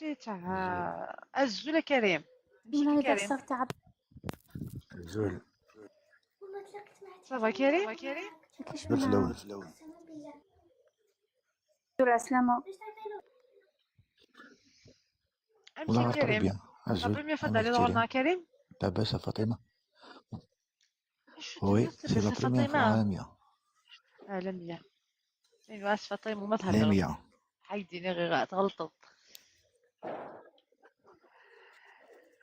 ماشي تاع زول الزول كريم. نمشي هذا كريم. الصوت تاع زول صافا كريم. كيش زول في منها الأول. دور عسلامة امشي والله كريم. تربية لا الزول بريمير فوا أمير دالي دورنا كريم كريم. لاباس فاطمة. شو وي تلبس سي لا لاباس بروميير فوا فاطمة. عالمية اهلا بيا. لاباس فاطمة وما تهضر. عالمية. حيديني غير تغلطوا.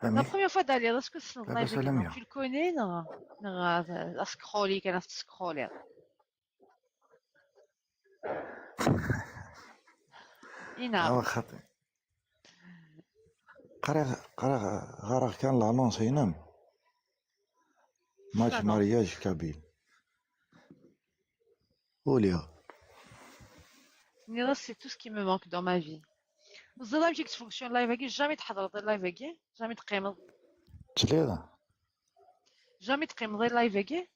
لا فهمي بروميير فوا دالي اسكو سنض لاباس لايفك دونك عالمية. tu le connais non non اسكرولي كان تسكرولي. نعم. أوا خاطر قرا غارق كان لانونس ينام شو ماتش لانونس. مارياج في كابيل وليا نيرا سي تو سكي مو مانك دون ما في. الزرا يمشيك تفونكسيون لايفاكي جامي تحضر لايفاكي جامي تقيمض. تسليضة جامي تقيمض لايفاكي.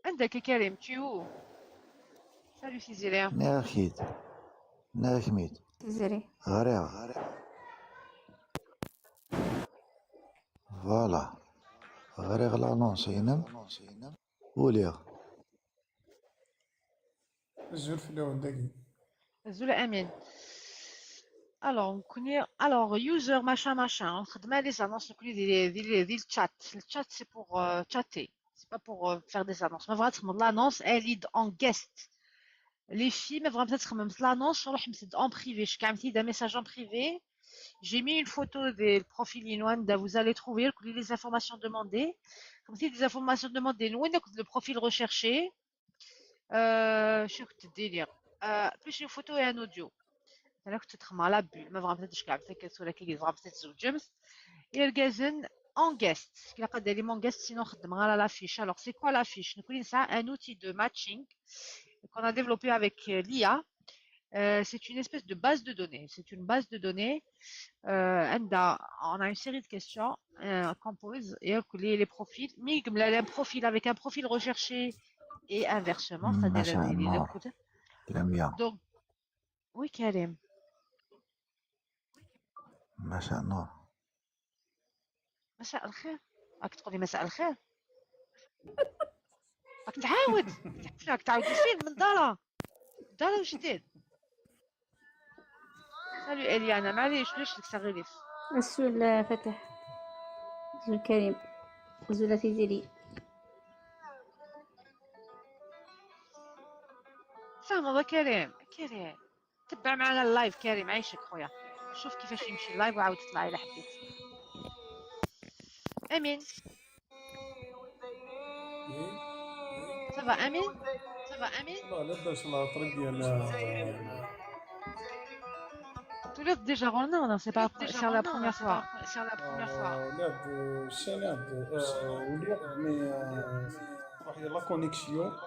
عندك يا كريم تيو. سالو سيزيريا. ناخيد ناخميد تزري غاريغ فوالا غاريغ لانونس ينام وليا الزول في الأول دقيق. الزولا امين. الوغ نكوني الوغ يوزر ماشان ماشان نخدمها لي زانونس نكوني دي الشات. الشات سي بور تشاتي سي با بور فير دي زانونس. ما بغات تخمم لانونس اليد اون guest. Les filles, mais vraiment peut-être même l'annonce sur le en privé. Je suis d'un message en privé. J'ai mis une photo des profils Inouane, vous allez trouver les informations demandées. Comme si des informations demandées, nous, le profil recherché, شو كنت دير plus une photo et un audio. انا كنت تخمم على بول ما فغا بديتش كاع فكرت ولا كي فغا بديت زوجمت الى الكازن اون غيست كي قد لي مون غيست سينو خدم غير على لافيش. alors c'est quoi l'affiche نكون نسعى un outil de matching qu'on a développé avec l'IA. C'est une espèce de base de données. C'est une base de données. On a une série de questions qu'on pose et les profils. Un profil avec un profil recherché et inversement, c'est-à-dire مساء les النور côtés. لميا Donc, oui, Karim. مساء النور مساء الخير. راك تقولي مساء الخير. راك تعاود. راك تعاود الفيلم من دارا جديد. سالو اليانا معليش بلاش لك تغليف. الزول فتح الزول كريم الزول تزري فاهمة با كريم. كريم تبع معنا اللايف. كريم عايشك خويا. شوف كيفاش يمشي اللايف وعاود تطلعي الا حبيت. امين. إيه؟ صافا امين. والله لاباس الله ترقي أنا. تولد ديجا غولنا ولا سي با سي لا بروميير فوا. ولاد السند وليد مي واحد لا كونيكسيون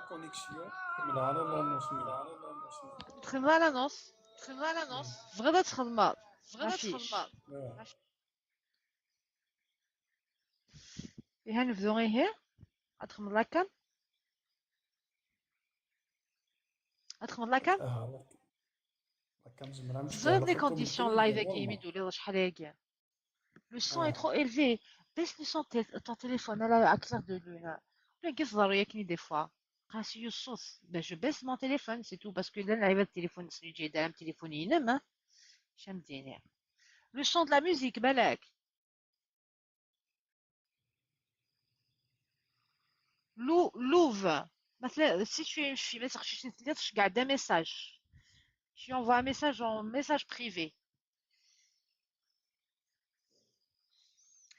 كمل على لا نص. تخدم على نص. غدا تخدم مافيش. فيها نبدو غير هي غتخدم لاكا. غتخدم لاكا. كنزمر نشوفو زرب على لي خطو كونديسيون بالكريم لايف كي والله. يمدوا لي شحال هاكي. Le son est trop élevé. Baisse le son de ton téléphone à clair de lune. Le gars ضروري des fois. قاسي الصوت. Ben je baisse mon téléphone c'est tout parce que là n'arrive le téléphone سنجي دايم تليفوني ينام. شمديني. Le son de la musique بالك. Louve. مثلا si tu es une fille ما تخشيش تلاتش كاع des messages. Tu envoies un message en message privé.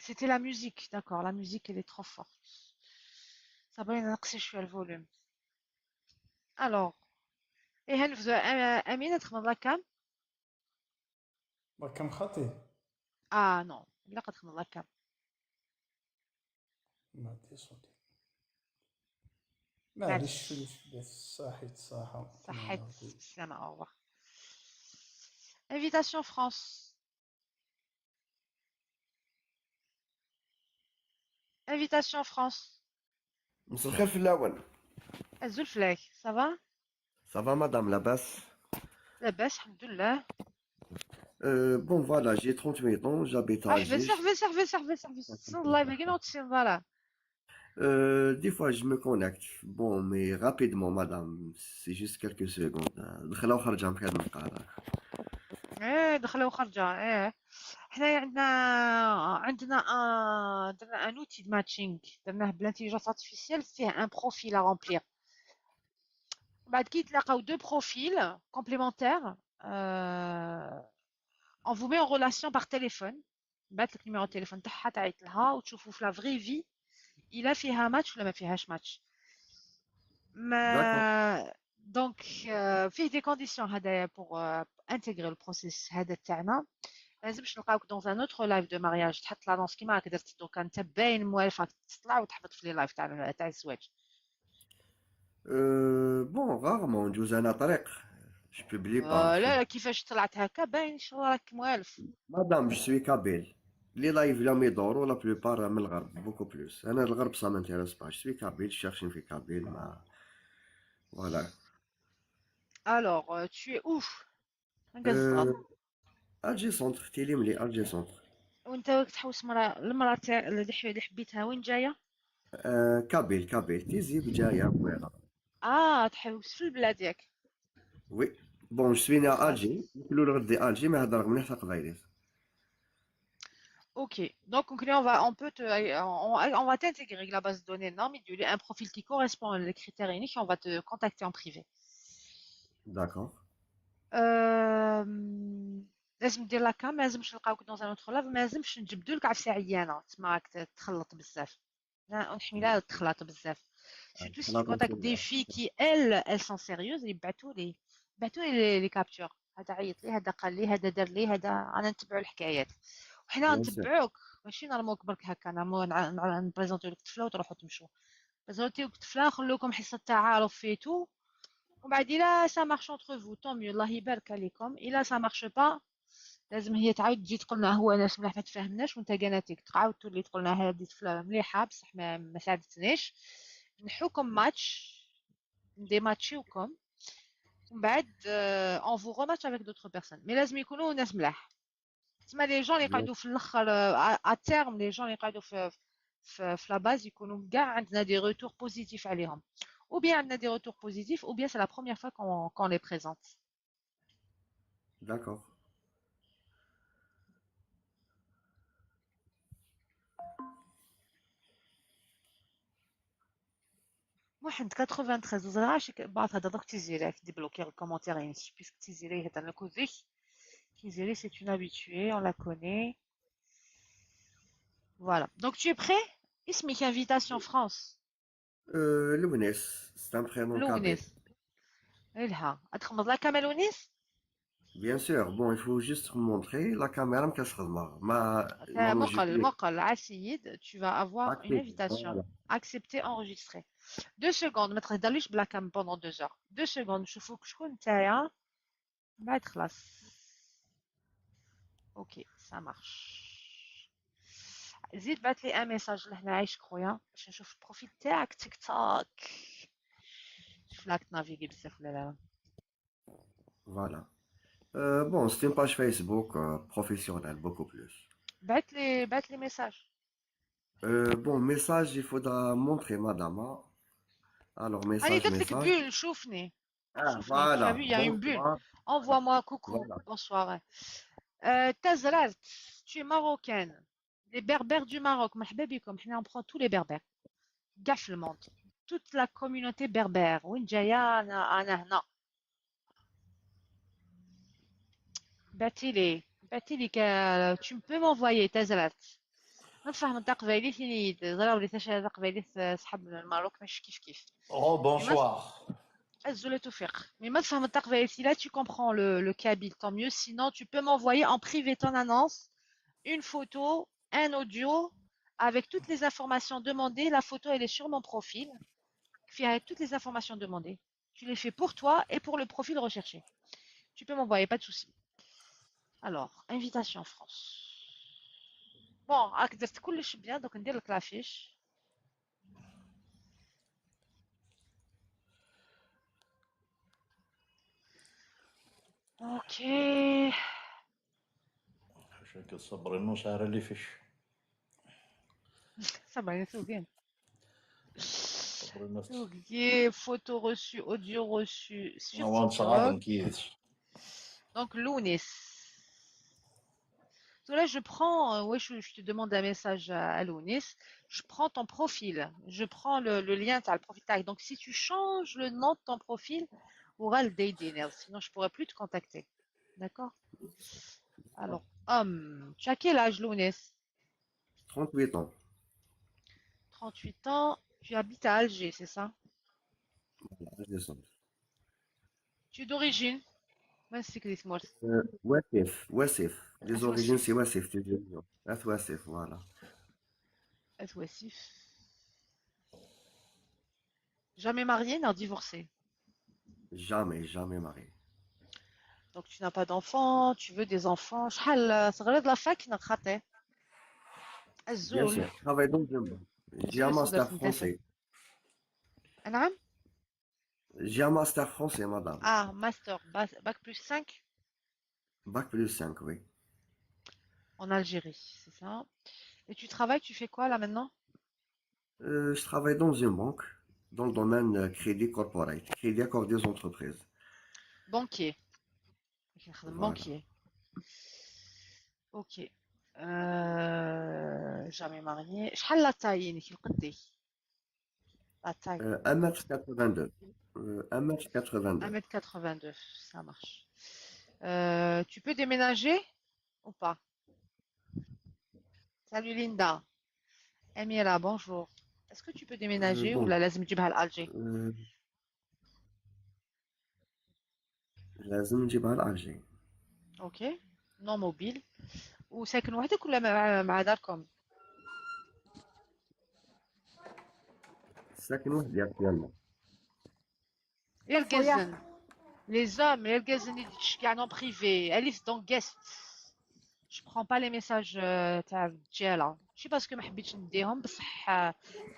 C'était la musique, d'accord, la musique elle est trop forte. Ça va ينقصي شويه الفوليوم. Alors et هنفذوا امين تخدم لا كام. كم خطي اه نو لا قد تخدم لا كام. ما دي صوتي معليش. معليش بس صحيت صحة صحيت بالسلامة au revoir. Invitation France. Invitation France. مساء الخير في الأول. الزلفلاك ça va. Ça va, madame Labas? لاباس الحمد لله. Bon, voilà, j'ai 38 ans, j'habite à احبس Alger. احبس احبس احبس احبس تصل الله يبارك نوض تسين. Des fois, je me connecte. Bon, mais rapidement, madame, c'est juste quelques secondes. دخلة وخرجة في هذا المقالة. ايه دخله وخرجه ايه. حنايا عندنا درنا ان اوتي د ماتشينغ درناه بالانتيليجنس ارتيفيسيال فيه ان بروفيل ا رامبلير. بعد كي يتلاقاو دو بروفيل كومبليمونتير on vous met en relation par téléphone. بعت لك نيميرو التليفون تاعها تعيط لها وتشوفوا في لا فري في الا فيها ماتش ولا ما فيهاش ماتش. D'accord. ما دونك فيه دي كونديسيون هدايا بوغ انتيغري البروسيس هذا تاعنا. ما لازمش نلقاوك دون ان اوتر لايف دو مارياج تحط لانونس كيما راك درت دوكا انت باين موالف راك تطلع وتحبط في لي لايف تاع الزواج. Bon, rarement, ندوز أنا طريق. Je publie pas. لا كيفاش طلعت هكا باين شغل راك موالف. Madame, je suis kabyle. Les lives, là, m'adorent, la plupart, من الغرب, beaucoup plus. أنا الغرب, ça m'intéresse pas. Je suis kabyle, je cherche une fille kabyle, mais voilà. Alors tu es où؟ وين كتزرب؟ Euh, Alger Centre, Tilimli, Alger Centre. وانت وقت تحوس المراه اللي حبيتها وين جايه؟ Kabyle, Kabyle, Tizi, Bjaya, voilà. تحوس في البلاد ياك. Oui. Bon, je suis né à خلاص. Alger. كلوا الغد دي Alger, mais هذا رغم نحن قبايلي. Ok, donc on va t'intégrer avec la base de données non, mais un profil qui correspond aux critères uniques, on va te contacter en privé. D'accord. لازم دير لاكام، ما لازمش نلقاوك دون ان اوتر لاف، ما لازمش نجبدوا لك عفسه عيانه تما راك تخلط بزاف. ونحميلها تخلط بزاف. Surtout si tu خلاص contactes des filles qui elles sont sérieuses يبعثوا لي لي كابتور. هذا عيط لي، هذا قال لي، هذا دار لي، هذا انا نتبعوا الحكايات. وحنا Bien sûr. نتبعوك ماشي نرموك برك هكا نبريزونتيو لك طفله وتروحوا تمشوا. بريزونتيو لك طفله نخلوكم حصه تعارف فيتو، ومن بعد الا سا مارش اونتر فو طون ميو الله يبارك عليكم. الا سا مارش با لازم هي تعاود تجي تقول لنا هو ناس ملاح ما تفاهمناش، وانت كاناتيك تعاود تولي تقول لنا هذه طفله مليحه بصح ما ساعدتنيش. نحوكم ماتش نديماتشيوكم ومن بعد اون فو روماتش افيك دوطخ بيرسون، مي لازم يكونوا ناس ملاح. تسمى لي جون اللي Bien يقعدوا في الاخر ا تيرم، لي جون اللي يقعدوا في لا باز يكونوا كاع عندنا دي روتور بوزيتيف عليهم. ou bien عندنا دي روتور بوزيتيف ou bien c'est la première fois qu'on les présente. D'accord. واحد 93 وزرا بعض هذا دوك تيزيري ديبلوكي الكومونتير يعني بيسك تيزيري هذا نكوزي. تيزيري c'est une habituée, on la connaît. Voilà, donc tu es prêt؟ اسمك invitation France. Lounes, c'est un prénom kabyle. لونس. إلها أتخمض لها كامل ونيس. Bien sûr. Bon, il faut juste montrer la caméra me cache ma مقل enregistré. مقل عسيد tu vas avoir une Actif. invitation Voilà. acceptée enregistrée. 2 secondes ما تهضرليش بلا كام pendant 2 heures. 2 secondes نشوفوك شكون نتايا من بعد خلاص. اوكي ça marche. زيد بعت لي ان ميساج لهنا عايشك خويا باش نشوف البروفيل تاعك تيك توك. شوف راك تنافيغي بزاف ولا لا. Voilà. Bon, c'est une page Facebook professionnelle, beaucoup plus. بعت لي ميساج. Bon, message, il faudra montrer, madame. Hein. Alors, راني message, درت لك message. بول شوفني. Ah, شوفني tu as vu voilà. il y a une bulle. Bonsoir. Envoie-moi coucou, Voilà. bonsoir. Tazralt, tu es marocaine. Les berbères du Maroc, مرحبا بكم. حنا on prend tous les berbères. كاع في الموند. Toute la communauté berbère. وين جاية أنا هنا. بعتيلي tu peux m'envoyer Tazralt. نفهم انت قبايلي ثاني زرا وليت هذا قبايلي صحاب الماروك ماشي كيف. Oh, مي ما bonsoir. الزول توفيق. مي ما تفهم انت قبايلي là tu comprends le kabyle tant mieux, sinon tu peux m'envoyer en privé ton annonce, une photo, un audio avec toutes les informations demandées. La photo elle est sur mon profil, avec toutes les informations demandées. Tu les fais pour toi et pour le profil recherché. Tu peux m'envoyer, pas de souci. Alors, invitation France. Bon, راك درت كلش bien, donc ندير لك l'affiche. اوكي. عشان كتصبر انه سهر اللي فيش صبر يا سوقين. صبر الناس اوكي. Photo reçue, audio reçu sur وان صعادن TikTok. كيس. Donc, Lounis. Donc là, je prends, ouais, je te demande un message à Lounis. Je prends ton profil. Je prends le lien, tu as le profil tag. Donc, si tu changes le nom de ton profil, aura le Daydiner. Sinon, je pourrais plus te contacter. D'accord? Alors, homme, tu as quel âge, Lounis? 38 ans. 38 ans. Tu habites à Alger, c'est ça? Je descends. Tu es d'origine? Ouais, c'est que dis-moi. Wassif, Wassif. Les origines, Aswassif. c'est Wassif, tu dis. Wassif, voilà. Aswassif. Jamais marié, non divorcé. Jamais, jamais marié. Donc tu n'as pas d'enfants, tu veux des enfants. شحال صغير de la fac نقخاطي. Bien الزول. sûr, je travaille dans un banque. J'ai un master français. نعم. J'ai un master français, madame. Ah, master, bac plus 5 Bac plus 5, oui. en Algérie, c'est ça. Et tu travailles, tu fais quoi là maintenant? Je travaille dans une banque, dans le domaine crédit corporate, crédit accordé aux entreprises. Banquier. Voilà. Banquier. Ok. Jamais marié. شحال la taille نيكي القدي؟ La taille. 1m82. 1m82. 1m82, ça marche. Tu peux déménager ou pas? Salut Linda. Amira, bonjour. Est-ce que tu peux déménager ou Bon, la لازم تجيبها لألجي؟ لازم نجيبها لألجي. Ok. Non mobile. وساكن وحدك ولا مع داركم؟ ساكن وحدي actuellement. يرقزن. Les hommes, يرقزن يدشكي en privé. Alice dans guest. Je prends pas les messages تاع الرجاله. ماشي باسكو ما حبيتش نديهم بصح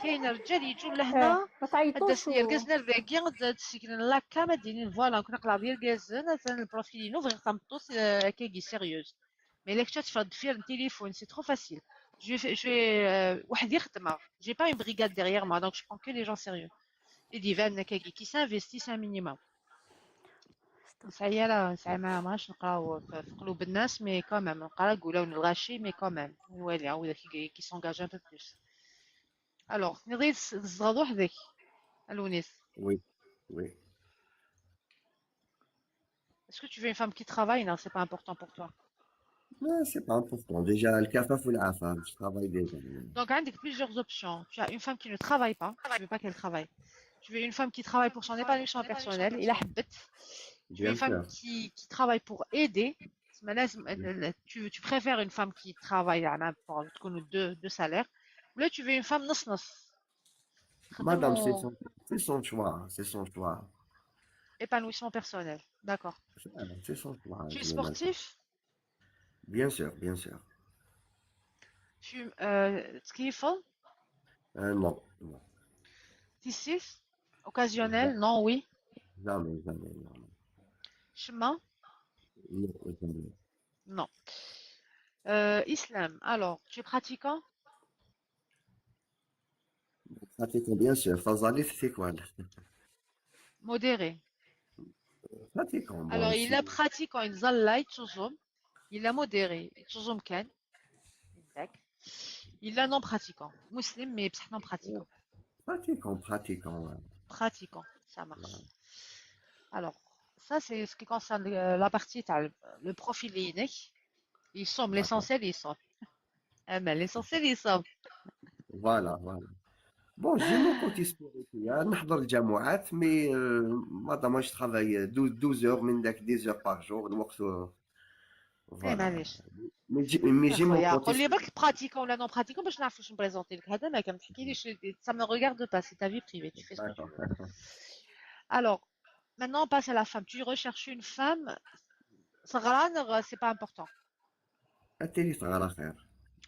كاين رجال يجوا لهنا ما تعيطوش داسني يرقزنا الباقي تسكن لاكا ما ديرين فوالا كنا نقلع يرقزن البروفيل نوفغ طمطوس كاكي سيريوز مي لك تفرض فيه التليفون سي ترو فاسيل je vais واحد يخدم j'ai pas une brigade derrière moi donc je prends que les gens sérieux et ديفان كاكي qui s'investissent un minimum نسعي لا نسعي ما عادش نقراو في قلوب الناس مي كوميم نقرا نقولو الغاشي مي كوميم والي عاود كي سونجاج ان بو بلوس الوغ نغير الزغض وحدك الونيس Oui, oui. est-ce que tu veux une femme qui travaille non c'est pas important pour toi Non, c'est pas important. Déjà, le kafaf ou l'afam, je travaille déjà. donc عندك plusieurs options tu as une femme qui ne travaille pas tu veux pas qu'elle travaille tu veux une femme qui travaille pour son épanouissement personnel إلا حبت tu veux Bien une femme sûr. qui travaille pour aider tu préfères une femme qui travaille pour تكونوا deux salaires ou là tu veux une femme نص Madame, خدموا c'est son choix. C'est son choix. épanouissement personnel d'accord C'est son choix. tu es Je le maintiens. sportif Bien sûr, bien sûr. tu تكيفل Non, non. tissus occasionnel Ja- non oui Jamais, jamais, jamais. chemin Non, jamais. non islam alors tu es pratiquant Pratiquons, bien sûr. Fazali, c'est quoi? modéré Pratiquons, bon, alors il ici. a pratiquant il zalla يتصوم il a modéré يتصوم كان ياك il a non pratiquant muslim mais بصح non pratiquant Pratiquons, ouais. pratiquant ça Voilà. marche alors ça c'est ce qui concerne la partie تاع le profil ينك il somme D'accord. l'essentiel il somme mais l'essentiel il somme Voilà, voilà. Bon, j'ai mon côté spirituel, نحضر الجمعات, mais madame, moi je travaille 12 heures, من داك 10 heures par jour, الوقت, ايه voilà. معليش Mais j'ai mon اخويا côté قول لي spirituel. برك براتيكون ولا نون براتيكون باش نعرف واش نبريزونتي لك هذا ما كان تحكيليش ça me regarde pas c'est ta vie privée tu fais ce que tu D'accord. veux alors maintenant on passe à la femme tu recherches une femme صغران c'est pas important التالي صغار خير.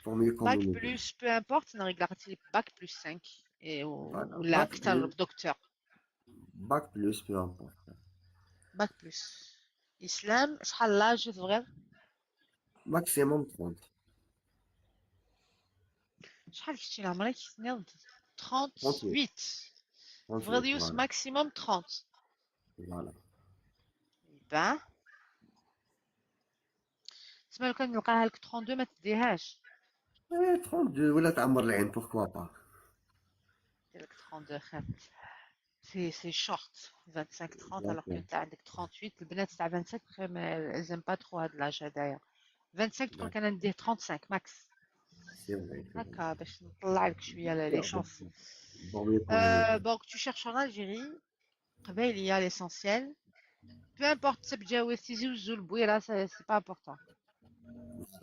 Pour mieux bac communiquer. plus peu importe نريغ bac plus 5 et Voilà. ولا اكثر docteur Bac plus, peu importe. bac plus Islam, شحال لاج صغير؟ ماكسيموم 30. شحال كنتي العمرك؟ تنيض 38. 38. 38 فغادي فوالا. ماكسيموم 30. فوالا. باه تسمى لو كان نلقاها لك 32 ما تديهاش. 32 ولا تعمر العين بوركوا با. دير لك 32 خير. سي شورت 25 30 الوغ كو Exactement. انت عندك 38. البنات تاع 25 خير ما لازم با ترو هاد لاج هدايا. 25 تقول لك انا نديه 35 ماكس سي فري سي فري. هكا باش نطلع لك شويه لي شونس. بون يكون دونك tu cherches en Algérie قبايلية l'essentiel. Peu importe تبجاوز تيزي وزو البويرة c'est pas important.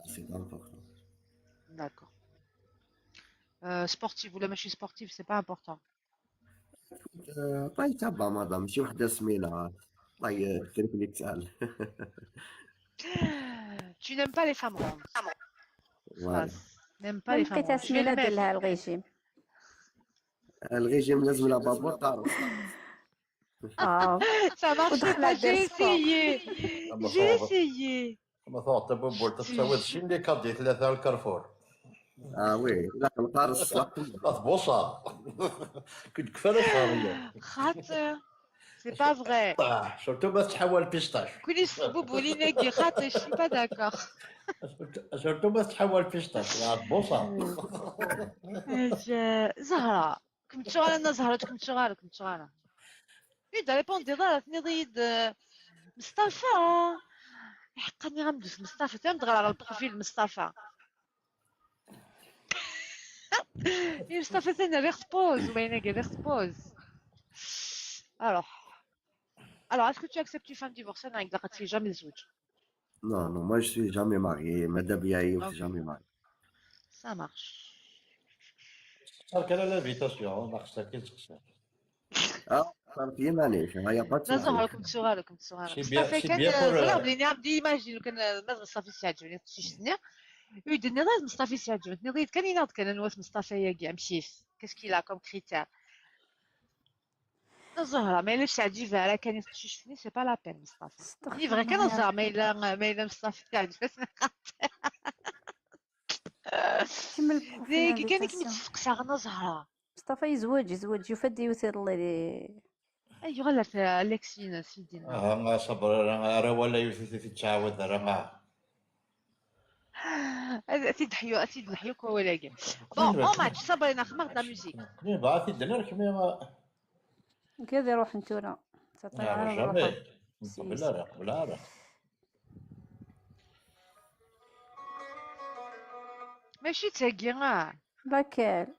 سي امبورطون. D'accord. Sportif ولا ماشي sportif c'est pas important. الله يتبع مدام شي وحده سمينه الله يخليك ليك تسال. Tu n'aimes pas les femmes rondes. فوالا. خلاص. N'aime pas ما les femmes لقيتها rondes. Je vais سمينة le دير mettre. لها الغيجيم. الريجيم لازم لها بابور تعرف. Ça marche ودخلها pas, دير j'ai سبور. essayé. أما J'ai صواب essayé. أما ثوت بوبول تتساوي شي اللي كدي 3 الكارفور وي لا القارص بوصة كنت كفاله شهرية خاطر. C'est pas vrai. سورتو ما تحول بيستاش كوني سبوب وليناكي خاطر je suis pas d'accord. سورتو ما تحول بيستاش بوصة زهرة كنت شغالة أنا زهرة كنت شغالة يدا ريبون دي ضارة نضيد مصطفى حقني غندوز مصطفى تنضغط على البروفيل مصطفى مصطفى ثاني ريسبوز وين ريسبوز alors est-ce que tu acceptes une femme divorcée non إذا قد في jamais زوج Non, non, moi je suis jamais marié. Madame Yahi, je suis jamais marié. ça marche صار كان لافيتاسيون ما خصها كي تخسر صار في مانيش هيا با لا زهرة تسوقي. كنت صغيرة سي مصطفى كان بيان بور صغير بلي نعم دي ايماجين كان مازال مصطفى سيعجبني تشتني يدني غير مصطفى سيعجبني غير كان يناض كان نواس مصطفى يا كاع مشيت كاس لا كوم كريتير الزهرة ما إلاش تعجبها راه كان تشوفني سي با لا بين مصطفى ني فغي كان الزهرة ما إلا مصطفى تعجبني كمل البروفيل كي كان انفيتاسيون. متفقسة غنا زهرة مصطفى يزوج يفدي يثير الله ايوا غلات الكسين سيدي صبر راه ولا يوسف تتعاود راه أسيد الحيوك ولا كاع بون او ماتش صبرينا خمر دا ميوزيك مي بعثي الدنيا كمي كذا روح نتورا تطلع على روحك. جامي بلا راه ماشي تاكي باكال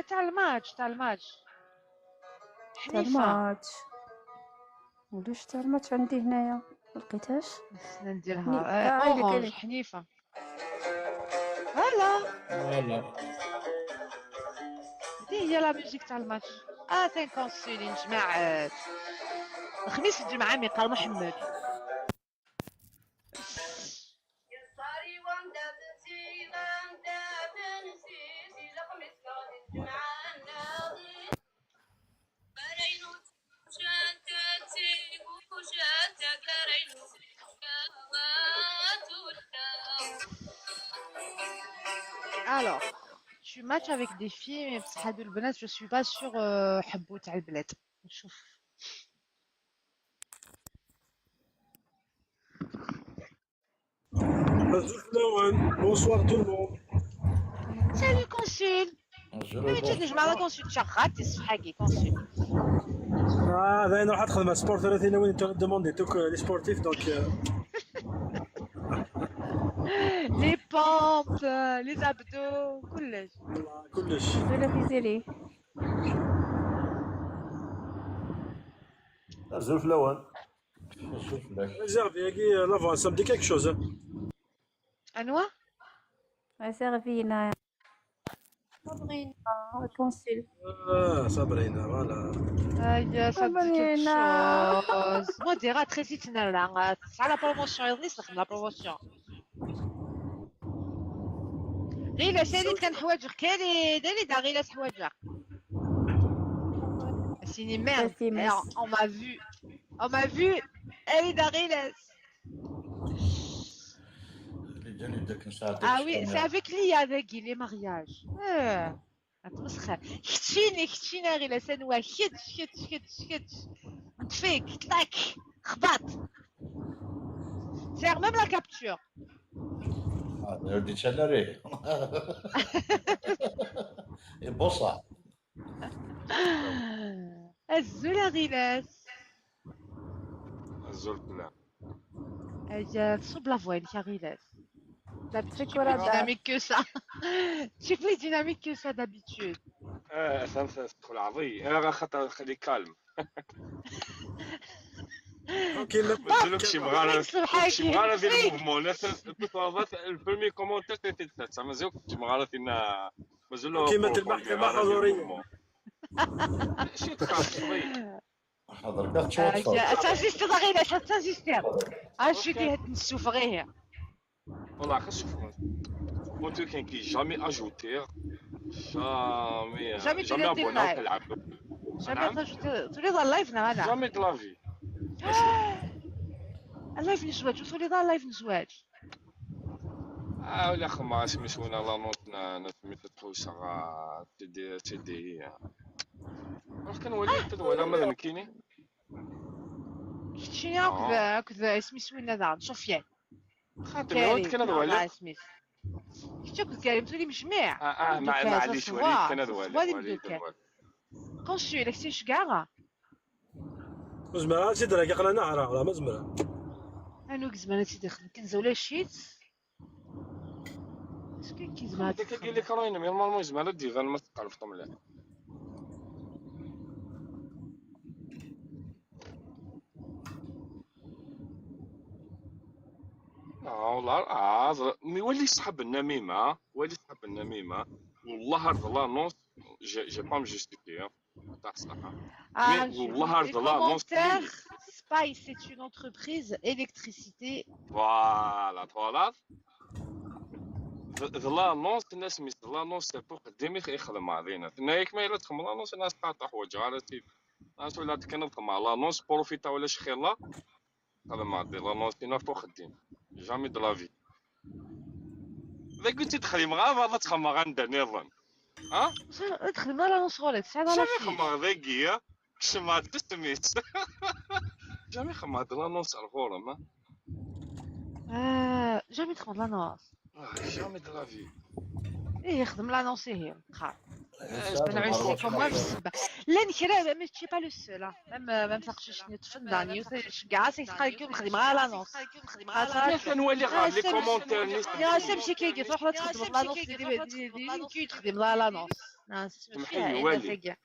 تاع الماتش تاع حنيفة الماتش. ولاش تاع الماتش عندي هنايا ملقيتهاش. نديرها اورانج حنيفة فوالا هي لا ميوزيك تاع الماتش تنكونسيلي جماعة الخميس الجمعة ميقال محمد Alors, tu matches avec des filles, mais بصح هادو البنات je suis pas sûre حبوا تاع البلاد. نشوف. Bonsoir tout le monde. Salut consul. نجمع على consul شغاتي صحاكي consul. باين راح ادخل مع سبورت 30 وين دوموندي توك لي سبورتيف دونك Les pompes, les abdos, كلش. ولا في زيري زول فلوان شوف لك ريزيرفي كي لافون ça me dit quelque chose. أنواع؟ سيرفينا صابرين كونسيل. صابرينا فوالا. يا صديقي chose. موديرات خسيتنا لا تسعى لا بروموسيون يضني نستخدم لا بروموسيون. غيلا ساليت كان حوايجك كالي دالي غيلا حوايجك. C'est une merde. Alors, on m'a vu. On m'a vu. Aïda Riles. اللي جاني داك نساعدك Ah oui, c'est الكاميرا. avec Lia Dagui, les mariages. اتمسخر. خشيني غير سنوا خد. نتفيك طاك خبط. Faire même la capture. دي تشالري بوصة. الزولة غيلاس. الزول لا تصب la voix, elle غيلاس. D'habitude, tu es شكرا plus dynamique que ça. Tu es plus dynamique que ça d'habitude. تدخل عضي انا خاطر خلي كالم كاين ما نزلكش بغانا صبحك شي بغانا ديال فيك. الموفمون البريمي كومونتير تيتي تاع مازال كنت بغانا فينا مازال كيما المحكمة حضورية. شي تخاف شوي حضرتك تشوف. تنسيستي غيلاس تنسيستي. اش كي هاد نشوف غير. والله خاص قلت كاين كي جامي اجوتير جامي تولي دير ابونا لايف. وكنلعب جامي تولي ضل لايف انا. جامي د لافي اللايف نزواج وتولي ضل لايف نزواج. ولا خما سميتونا لا نوت نسميت التوسع تدي هي كنولي تدوى ما ذنكيني شتيني هكذا اسمي سوينا ذا سفيان خاطر ولد كان هذا ولد اسمي شتي كنت كريم تولي مجمع معليش وليد كان هذا ولد قنشي لك سيش كاع زعما سيدي راه كيقرا نهار راه ما زمرا انا كزمان سيدي خدم كنزولا شيت مسكين كيزمان ديك قال لك راينا نورمالمون زعما ديفان ما تقرفط مليح والله مي صحاب النميمه والله هاد لانونس جي با مجستيفي تاع الصراحه والله هاد لانونس Spice c'est une entreprise électricité. فوالا لانونس الناس ميس لانونس بو قدامي يخدم علينا نايك ما الا تخدم لانونس الناس قاطع حوايج عرفتي الناس ولا كنخدم على لانونس بروفيتا ولا شخيلا هذا ما عندي لانونس هنا فوق خدين جامي دو لافي اذا قلتي تخدم مع بعض تخدم عندها نظام ادخل ما لانونس غولت سعد على شي خدم ذاكيه كشما تسميت جامي خدم لانونس الغورة ما جامي تخدم لانونس جامي دو لافي ايه يخدم لانونس هي خاف جبنا عيسى كوم بالسبه لا نكرا ماشي با لو سول ميم فاقش نتفنداني كاع سيخليكم نخدم على لانونس كنولي غير لي كومونتير يا سمشي كي تروح لا تخدم لانونس ديالي كي تخدم لانونس سمحيلي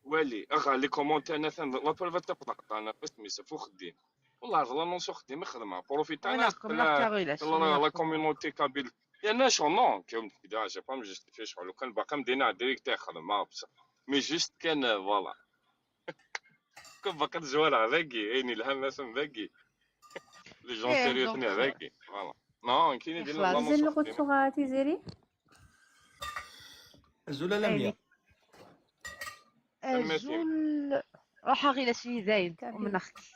والي اغا لي كومونتير انا لا بروفا تقطع انا بس ميسا فو خدين والله لانونس خدين يخدم بروفيتا لا كوميونيتي كابيل يا ناشون نون كيوم كدا جا با مجستيفي شغل كان باقا مدينا ديريكت يخدم بصح مي جوست كان فوالا كون باقا زوال هذاكي عيني الهم اسم ذاكي لي جون سيريوسني هذاكي فوالا نو كاين يدير لانونس زين لغة تيزيري زولا لميا زول روح غير سي زايد ومن اختي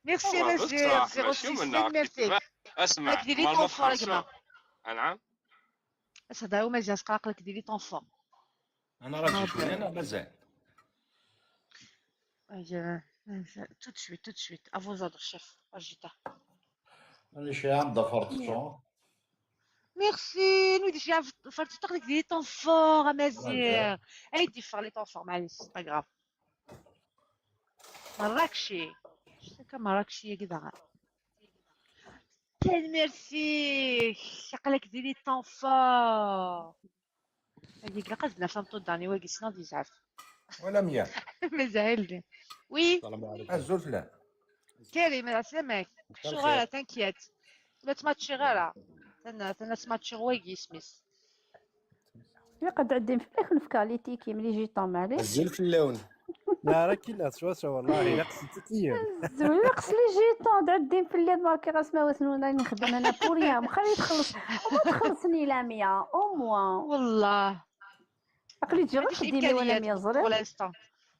ميرسي مسيو 06 ميرسي اسمع ديري طون فور كما نعم هذا هو مزيان قراق لك ديري طون فور انا راجل شويه انا مازال tout de suite à vos ordres chef Ajita راني شي عام ضفرت الصون ميرسي نودي شي فرتي تقلك ديري طون فور مزيان اي دي فار لي طون فور معليش با غراف مراكشي شتا مراكشي كذا كان ميرسي شقلك ديري طون فور هذيك لقزنا فهمتو داني واقي سنو ديزعف ولا مياه مازال لي وي الزول فلان كريم عسلامك شغالة تنكيات لا تماتشي غالا تنا تماتشي واقي سميس يقعد عندي فيك في كاليتي كي ملي جي طون معليش الزول في اللون لا راه كاين سوا والله الا قصيت ايام زوين نقص لي جي طون عندي في الليل ما كيغسما وثنون راني نخدم انا بوريا خلي تخلص وما تخلصني لا 100 او موان والله عقلي تجي غير دير لي ولا 100 بور زرير لانستون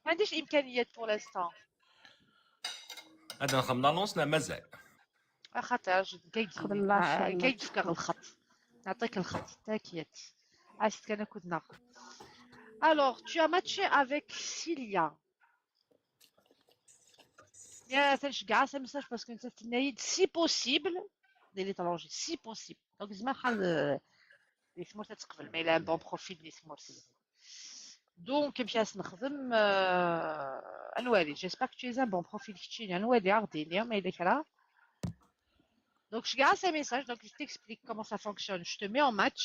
ما عنديش امكانيات بور لانستون هذا نخدم لانونس لا مازال. خاطر خدم لاشين. كاين تفكر الخط، نعطيك الخط تاكيت عشت كان كنت ناخذ. Alors, tu as matché avec Cilia. يا تنشجع سا ميساج باسكو انت تنايد سي بوسيبل ديري طالونجي سي بوسيبل دونك زعما بحال اللي ثمور تتقبل ما الا ان بون بروفيل اللي ثمور دونك كنمشي نخدم نوالي جيسبر كو تي ان بون بروفيل كتشيني نوالي عرضيني ما الا كرا. Donc je garde ces messages, donc je t'explique comment ça fonctionne. Je te mets en match.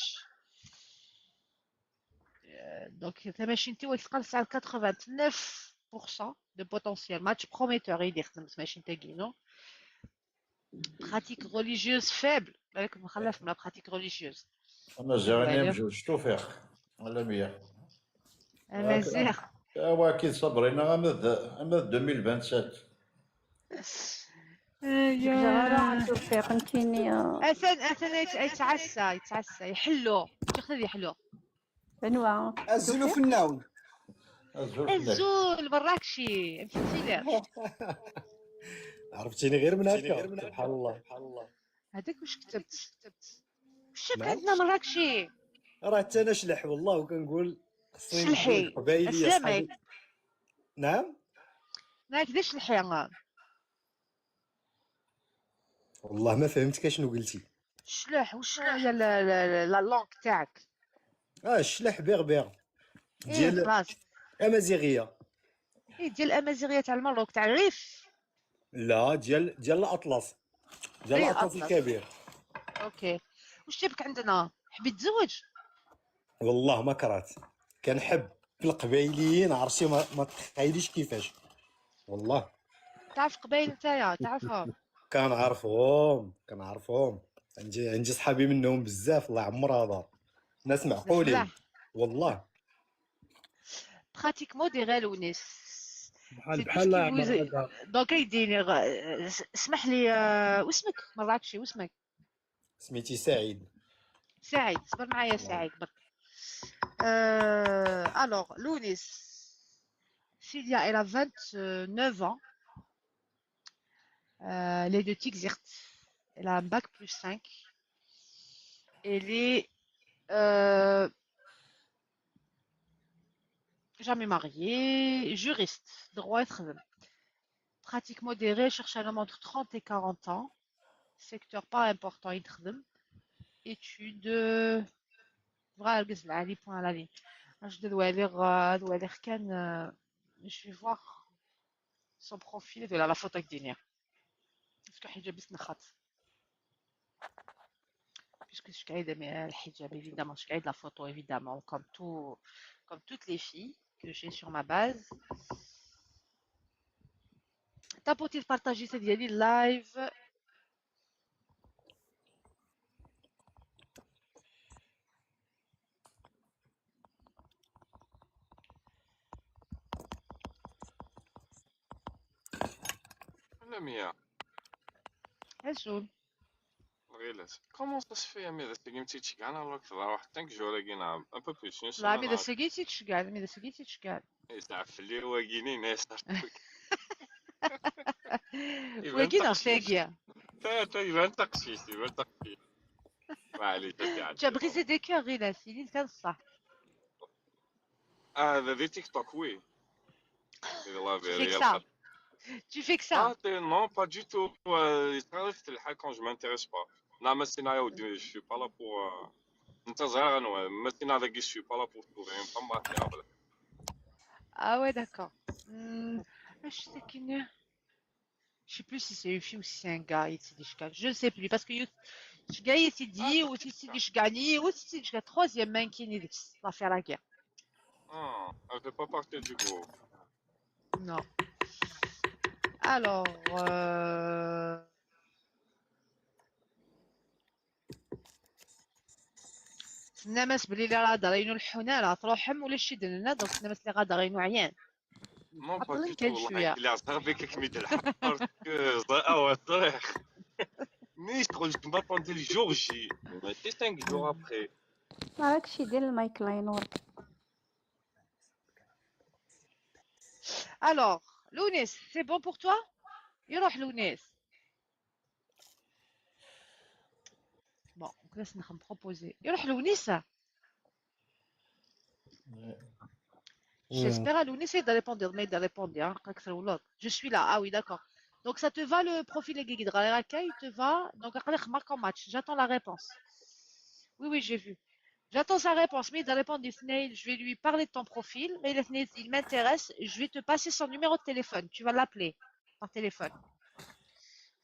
Donc ta machine تي وتلقى على 89% de potentiel match prometteur يدير خدمة machine تاعي. pratique religieuse faible. بالك مخلف من la pratique religieuse. انا جاني بجوج توفيق ولا مية. مزيان. هو اكيد صبرينا اما 2027. يا توفيق انتيني اثن يتعسى يحلو تاخذ يحلو بنوا الزلو في الناون. الزول مراكشي مشيتي ليه عرفتيني غير من هكا سبحان الله. هذاك واش كتبت واش عندنا مراكشي راه حتى انا شلح والله وكنقول خصني شلحي قبايلي يا صاحبي. نعم ما كداش الحياه والله ما فهمتك شنو قلتي. شلح وشنو هي لا لونغ تاعك؟ الشلح بيغ ديال خلاص امازيغيه. ديال الامازيغيه تاع المروك تاع الريف. لا ديال الاطلس، ديال الاطلس الكبير. اوكي واش جابك عندنا؟ حبيت تزوج؟ والله ما كرهت، كنحب القبايليين عرفتي ما تخيليش كيفاش والله. تعرف قبايل نتايا تعرفهم؟ كنعرفهم عندي صحابي منهم بزاف الله يعمر هذا ناس معقولين والله. براتيك موديري لونيس بحال دونك يديني اسمح لي واسمك مراكشي واسمك؟ سميتي سعيد. سعيد صبر معايا سعيد برك. alors Lounis Cilia elle a 29 ans. Elle est de Tixert. Elle a un bac plus 5. Elle est jamais mariée, juriste, droit et travail. Pratique modérée, cherche un homme entre 30 et 40 ans. Secteur pas important, il travaille. Études. Voilà, la ligne point à la ligne. Je dois lire je vais voir son profil de la photo que parce que hijab نخط. Puisque je caille le hijab évidemment, je caille la photo évidemment comme toutes les filles que j'ai sur ma base. T'as possible partager cette vidéo live. Mia. Bonjour. Comment ça se fait, mais c'est une petite chicane alors que là, tant que j'aurais gagné un peu plus. لا مي سقيتي تشقال مي سقيتي تشقال. يستعفلي وجيني ناس. وجينا ساقية. يبان تقشيش. معليش Tu as brisé des cœurs غير سيدي كان صح. هذا تيك توك وي. Tu fais que ça. Non, pas du tout. Quand je m'intéresse pas. Non, mais je suis pas là pour. Je suis pas là pour trouver une femme mariable. Ah ouais, d'accord. Je sais qu'une. Je sais plus si c'est une fille ou si c'est un gars. Je ne sais plus parce que je gagne ici dit ou si je gagne ou si je gagne troisième main qui va faire la guerre. Ah, elle fait pas partie du groupe. Non. Alors, الناس بلي اللي راه دايرينو الحنان راه تروحهم ولا شي دلنا دونك الناس اللي غا دايرينو عيان. Non, pas du tout. Il a servi quelque chose de la parce que ça ouais صريح. Mais je m'attendais le jour J. Mais c'est 5 jours après. مالكشي ديال المايك الله ينورك. Alors, Lounis, c'est bon pour toi? يروح لونيس. بون كلاس نخم بروبوزي يروح لونيسة. J'espère à Lounis il doit répondre, mais il doit répondre, hein, أكثر ولا. Je suis là, ah oui, d'accord. Donc ça te va le profil et guide il te va. Donc après, marque en match. J'attends la réponse. Oui, oui, j'ai vu. J'attends sa réponse. Mais il doit répondre, je vais lui parler de ton profil. Mais il m'intéresse. Je vais te passer son numéro de téléphone. Tu vas l'appeler par téléphone.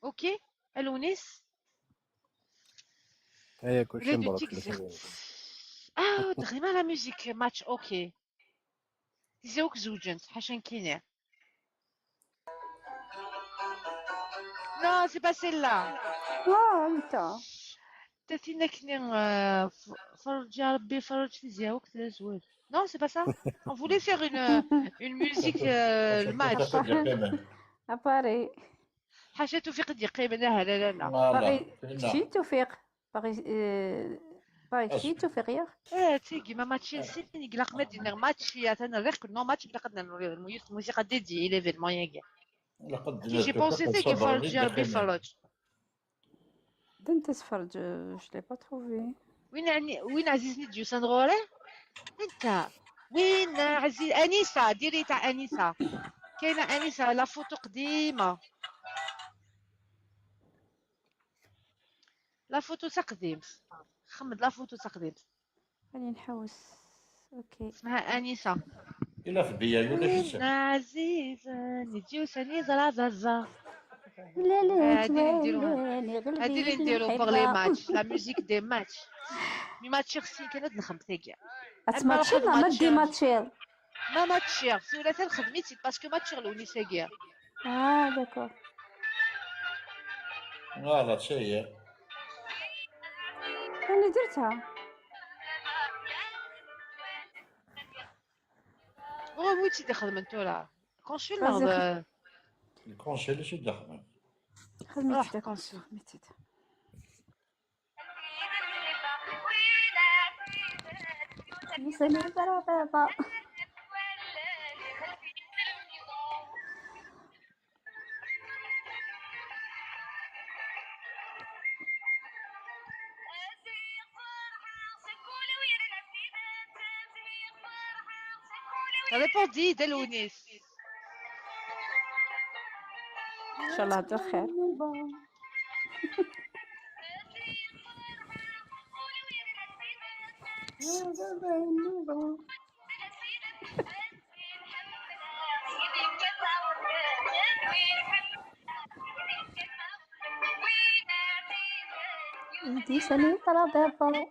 Ok? Lounis? Il est du Tigzert. Ah, vraiment la musique, match, ok. تزوج زوجنت حاشا كينير. Non, c'est pas celle-là. انت تثينا كني فرج يا ربي فرج تزياوك تزوج. Non, c'est pas ça. On voulait faire une musique le match. اباري حاشا توفيق دقيقة لا لا لا. باغي شي توفيق باغي باغي شي توفيق ياك تيجي ما تشيلسي يقلا قمت دير ماتش يا تانا ريق نو ماتش يقلا قدنا الموسيقى ديدي ليفينمون ياك. كي جي بونسي تيجي فرج يا ربي فرج. انت تفرج جو لي با تروفي. وين عزيزني ديو سندغوري انت وين عزيز انيسه ديري تاع انيسه كاينه انيسه لا فوتو قديمه لا فوتو تقديم خمد لا فوتو تقديم خليني نحوس اوكي اسمها انيسه إلا في الديايو ولا في وين عزيزه نديو سني زرازازا لا لا هادي اللي نديروها تولاني هادي قلبي اللي نديرو بوغ لي ماتش لا ميوزيك دي ماتش مي ماتشي خصني كانت نخم تاكيا اتماتشي لا ما دي ماتشير ما ماتشير سولة خدمتي باسكو ماتشير لوني ساكيا داكور فوالا تشير راني درتها ويتي دي خدمتو لا كونشي فازي نهض الكونشي اللي شي دخل خدمتي داك خدمتي نسمي بابا ريبوندي ديال ونيس ان شاء الله هدا خير دي سني ترى بابا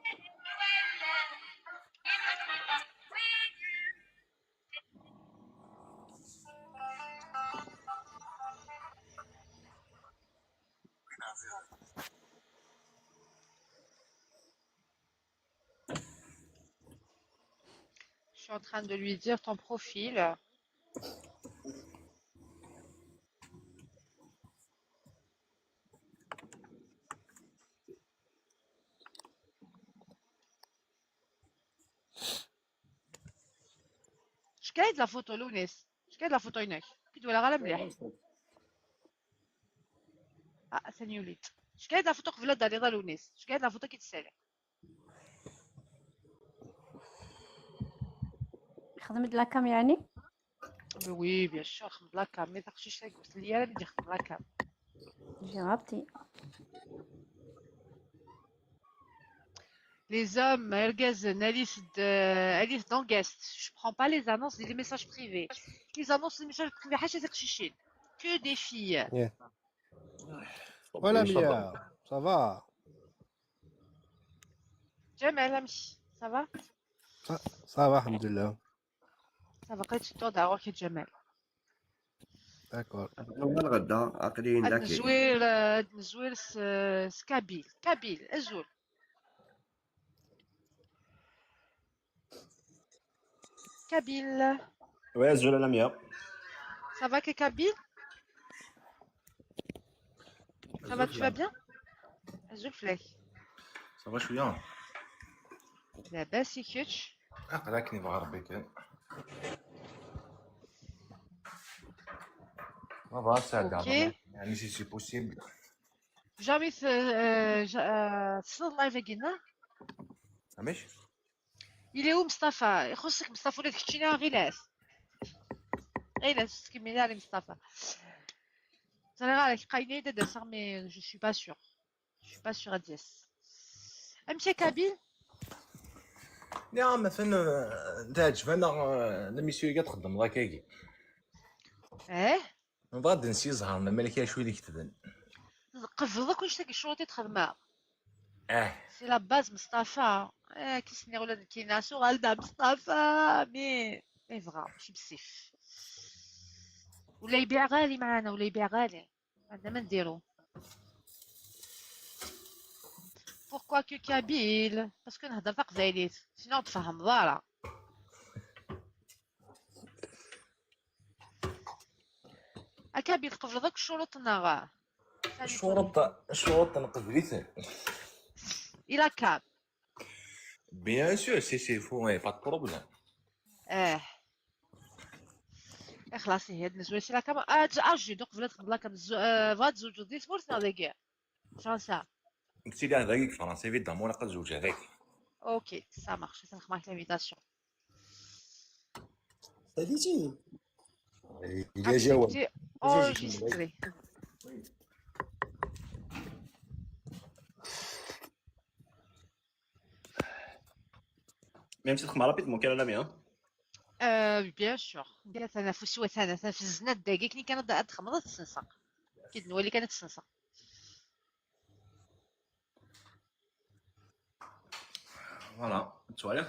Je suis en train de lui dire ton profil. شكاية لا فوتو لونيس شكاية لا فوتو هناك كي تولى غالا مليح ثاني وليد شكاية لا فوتو قبل داري غا لونيس شكاية لا فوتو كي تسالي خدمت لاكام يعني وي بيان سور خدمت لاكام مي تاخشيش قلت لي انا بدي نخدم لاكام جربتي Les hommes, Ergezen, Alice dans guest. Je prends pas les annonces des messages privés. Les annonces des messages privés, que des filles. Yeah. Voilà Mia, ça va? Jamel, ami, ça va? Ça va, alhamdoulilah. Ça va, quand tu t'en d'avoir que Jamel. D'accord. الغدا عاقلين ذاك نزوير سكابيل كابيل ازول Kabyle. Ouais, je la mia. Ça va que Kabyle? Ça va, tu vas bien? Zouflek. Ça va شوية؟ لاباس يكش؟ راكني بغربي كان. ما بعرف ساعة. اوكي. يعني سي بوسيبل. جامي تصل لايف قلنا فهمتش؟ إلي هو مصطفى يخصك مصطفى ولا تكتشينا غيلاس تكملي لي مصطفى غالك قاينه دابا صح مي جو سوي با سور اديس امشي كابيل نعم مثلا انت عجبنا الميسيو اللي كتخدم هكاكي نبغى نسي زهر مالك شويه اللي كتبن قفضك واش داك الشروط تخدمها سي لا باز مصطفى كيسني ولاد كيناسو غالدا مصطفى مي فغا ماشي بزاف ولا يبيع غالي معانا ولا يبيع غالي عندنا ما نديرو pourquoi que كابيل باسكو نهضر تقبايليت سينو تفهم ضاره كابيل قفضك الشروط نغا الشروط نقبليتها الى كاب بيان سور سي فو با دو بروبليم خلاص هي نزوي سي لا كام اجي دوك فلات خدلا كم فات زوج دي سبورت ناديك فرنسا قلتي لي هذاك فرنسي فيدامون ولا قد زوج هذاك اوكي سا مارش تنخ معاك لافيتاسيون ساليتي إلا جاوب enregistré ميم تدخل مع رابيدمون كاين لا ميا بيان سور قالت انا في سوات انا في الزنات دقيق كي كانت ادخل تسنسق كي نولي كانت تسنسق فوالا تواليت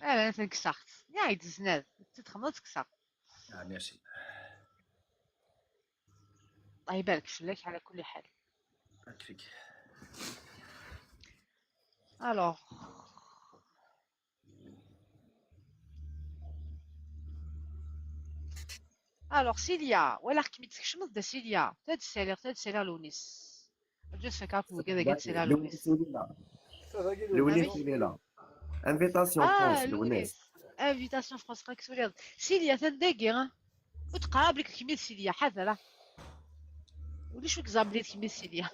انا تنكسخت يا عيد الزنات تدخل تكسر ميرسي الله يبارك فيك على كل حال فيك الوغ سيليا ولا كي تكشمت دا سيليا تاد سيليا لونيس جوست فكاكو كذا قالت سيليا لونيس لونيس ليلى انفيتاسيون فرونس لونيس انفيتاسيون فرونس قالك سوريا سيليا تندقي وتقرب لك كمية سيليا حذرة وليش وكزابليت كمية سيليا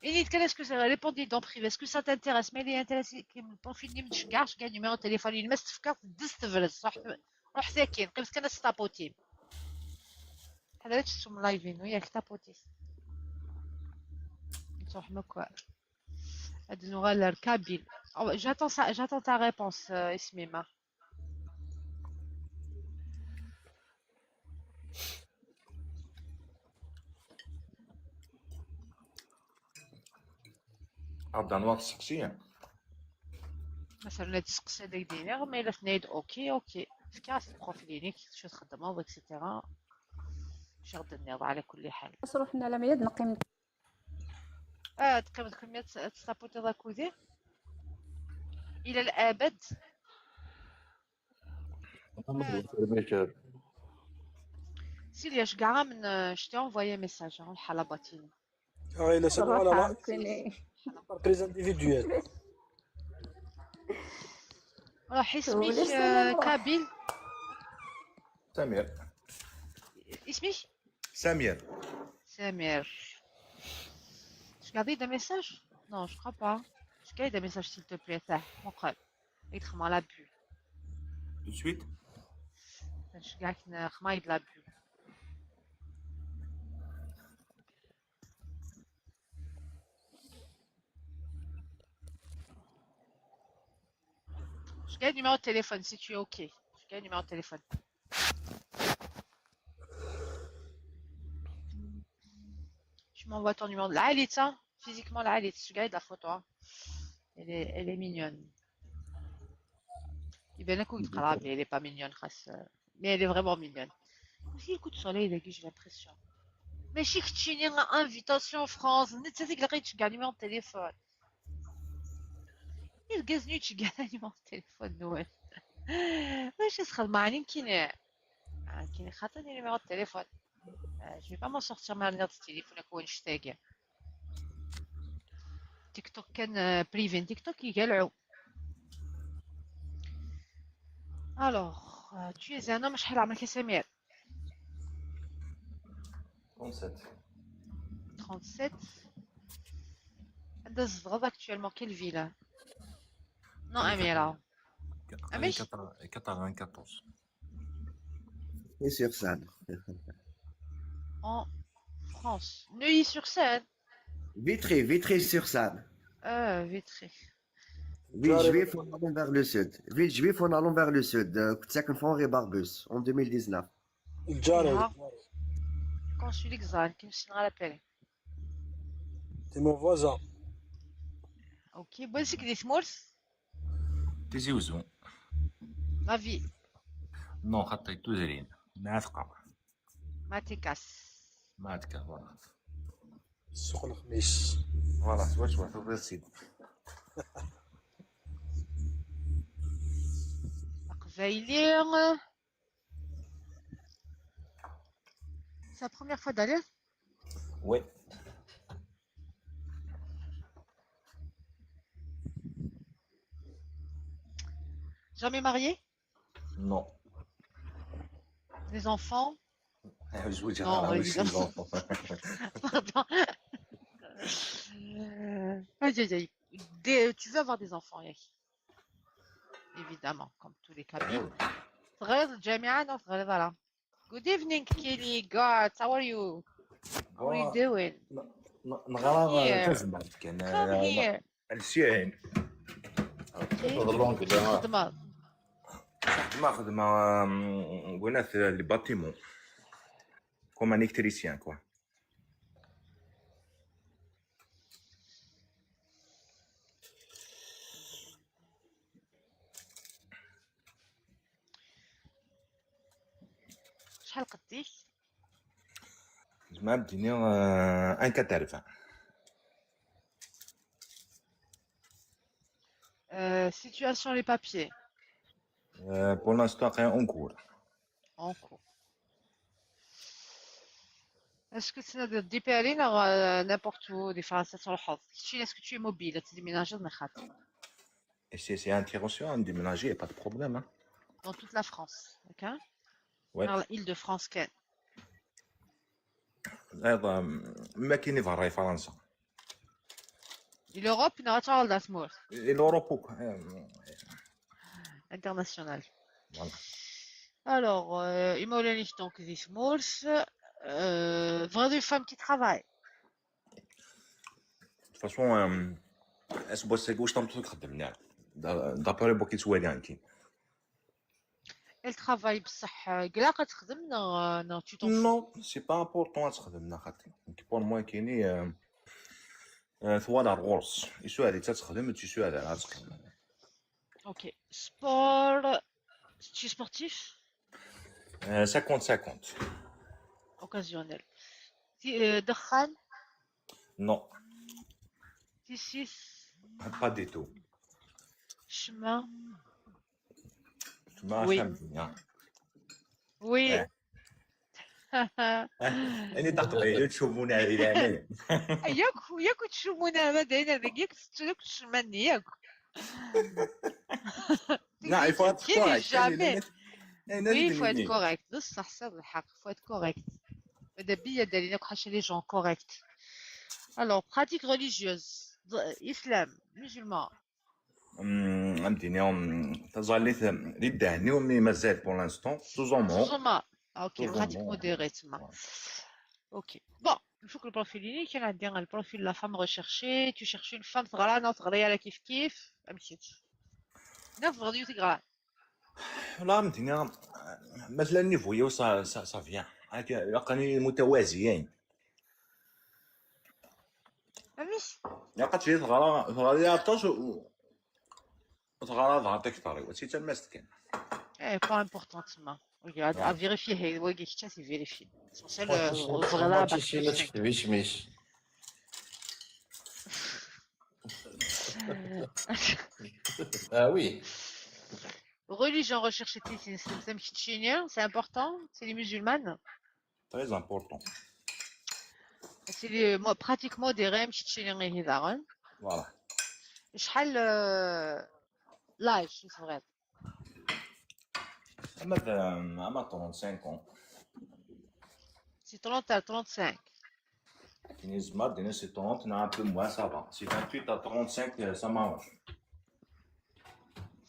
Init, qu'est-ce que ça répondit dans privé? Est-ce que ça t'intéresse? Mais il est intéressé qui me profite de تشجعش كاع numéro téléphone il مست فكرت دست فلس صح روح ساكن قبل كان ستابوتي هذا ليش تسمى لايفين وياك تابوتي نصح مكوا هاد نغال كابيل j'attends ta réponse اسميمة عبد النواط السقسيه مثلا تسقسي داك دينار ما الا تنايد اوكي فكاس بروفيلينيك شو تخدم اكسيتيرا شغل النظام على كل حال بس روحنا على مياد نقي من تقيم كمية تستابوتي ذاكوذي الى الابد سيلياش كاع من شتي انفويي ميساج الحاله باتيني الا سمعوا على بريز انديفيدويل راح اسمك كابيل سمير اسمك سمير Regardez des messages? Non, je crois pas. Regarde des messages s'il te plaît. Ça, mon crâne. Il te remet la bulle. tout de suite Je regarde qu'il ne remet de la bulle. Je regarde le numéro de téléphone si tu es ok. Je regarde le numéro de téléphone. Tu m'envoies ton numéro de l'Alit, hein? Physiquement l'Alit. Je regarde la photo. Hein. Elle est mignonne. Il bien coup, elle est pas mignonne, mais elle est vraiment mignonne. Aussi, le coup de soleil, j'ai l'impression. Mais chic, tu as une invitation en France. Tu sais que tu gagnes numéro de téléphone. Il gagne, tu gagnes numéro de téléphone, Noël. Ouais, je serai malin qui n'est pas numéro de téléphone. Je vais pas m'en sortir mal de téléphone à quoi je t'ai TikTok كان بريفين TikTok يقلعوا. Alors, tu es un homme شحال عمرك يا سمير؟ 37. 37. هذا الزغض actuellement quelle ville? Non, Amira. Allez, Amish? 94. Et sur scène. En France. Neuilly-sur-Seine. Vitry-sur-Seine. Vitry. Ville juive, on allant vers le sud. Ville juive, on allant vers le sud. كنت ساكن في هنري باربوس en 2019. الجاري Consul Exal, qui me rappelle. تي مون فوازان. Ok, bon, c'est que des smalls. تيزي وزون. La vie. نو خطيت توزرين. نافقة. Matekas. ما تكا فوالا. السوق الخميس. فوالا شوي في الرصيد. Akveilier. C'est la première fois d'aller? Oui. Jamais marié? Non. Des enfants? Je vous dirai Non, là aussi évidemment. les enfants. Pardon. Aïe, aïe, aïe. Tu veux avoir des enfants, Yaki? Évidemment, comme tous les cabines. صغير الجامعة non صغير voilà. Good evening, Kelly. God, how are you? How are you doing? نغرى تزمر كان Come here. الشين. خدمة. ما خدمة وين في لي باتيمون. كوم ان الكتريسيان كوا. شحال قديش؟ ما بديني ان كتعرفها. Situation les papiers. Pour l'instant rien en cours. En cours. Est-ce que c'est notre DPL ou n'importe où des phases sur le hub? Est-ce que tu es mobile? Tu déménages dans Et si c'est intervention, on déménager, pas de problème. Hein. dans toute la France, ok? Ouais. Dans l'Île-de-France, كان. هذا ما كاين في فرنسا. L'Europe n'a pas de small. L'Europe International. Voilà. Alors, il m'a donné donc des smalls. Vraiment une femme qui travaille. De toute façon, est-ce que c'est gauche تمطلق خدمنا. d'après بوكي سوالي انت. Elle travaille بصح قلاقة تخدم non tu t'en fous. Non, c'est pas important تخدمنا خاطر. pour moi كايني ثوال الغرس. يسوى هذه تخدم تسوى هذا تخدم. Ok. Sport. Tu es sportif? 50-50. Occasionnel. دخان? Non, Tissus? pas du tout. Chemin? Oui. Oui. أنا تقبل تشوفوني هذه العمل. ياك تشوفونا مدينة ياك تشوفوك تشمني ياك. Non, il faut être correct. Oui, il faut être correct. بصح صدق الحق, il faut être correct. ماذا بيا داري حاشا les gens corrects. Alors, pratique religieuse. Islam, musulman. فهمتيني تظل لي دهني ومي مازال pour l'instant توزومون. Musulman. Ok, pratique modérée تما. Ok. Bon, نشوف البروفيل اللي كان عندي البروفيل لا فام recherchée. Tu cherches une femme صغيرة أنا صغيرة على كيف مشيت. نفس غادي تقرا. لا فهمتيني مثلا نيفويو سا فيان هاك يلقاني متوازيين. مش لقات لي صغار لي عطاش صغار ضغط اكثر وسي تما كان. pas important تما. Regarde, à vérifier هي واقي حتى سي فيريفي. صغيرة مش oui. Religion recherchée ici, c'est important, c'est les musulmanes. Très important. C'est les pratiques modérées, Voilà. شحال l'âge, c'est vrai. أما 35 ans. Si 30 à 35. كاينين زمار دينا سي 30 un peu moins ça va. Si 28 à 35 ça m'arrange.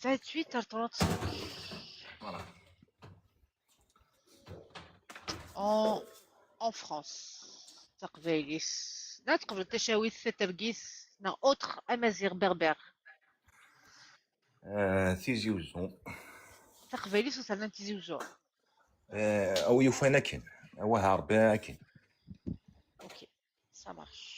28 à 35. Voilà. En France. تقبيليس. لا تقبل التشاويث ترقيس. نا autre أمازيغ بربر. تيزي وزون. تقبيليس وسالنا تيزي وزون. أو يوفانا كاين. أو هاربا كاين. Ok, ça marche.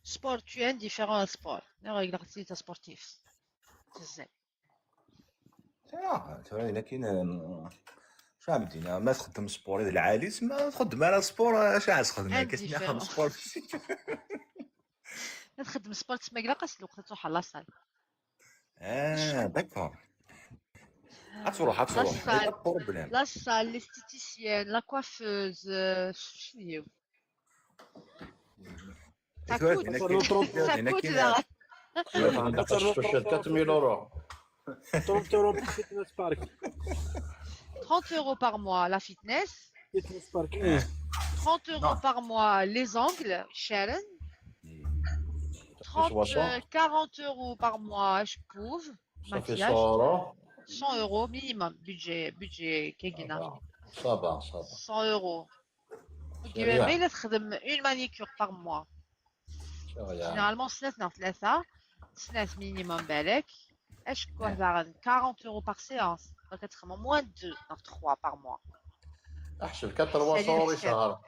Sport, tu es indifférent à sport. راه activité sportive. تزاي. لكن شنو عملتينا ما تخدم سبور العالي تما تخدم على سبور اش غتخدم كتسمع خدم سبور لا تخدم سبور تسمى كلا قاس الوقت تروح لاصال. داكور غتروح هذا البروبليم. لاصال ليستيتيسيان لا كوافوز شنو هي تاكوت شركة 1000 يورو 30 يورو في فيتنس بارك 30 euros par mois la fitness. فيتنس بارك 30 euros par mois les ongles Sharon. 40 euros par mois je pouve maquillage. 100 euros minimum budget كيقنا. صافا 100 euros. وكيما إلا تخدم une manicure par mois. Généralement سنتنا 3 سنات minimum بالك. اش كوهدان 40 euros par séance. Donc كتخدم moins de 2 3 par mois. احسب 400 شهر.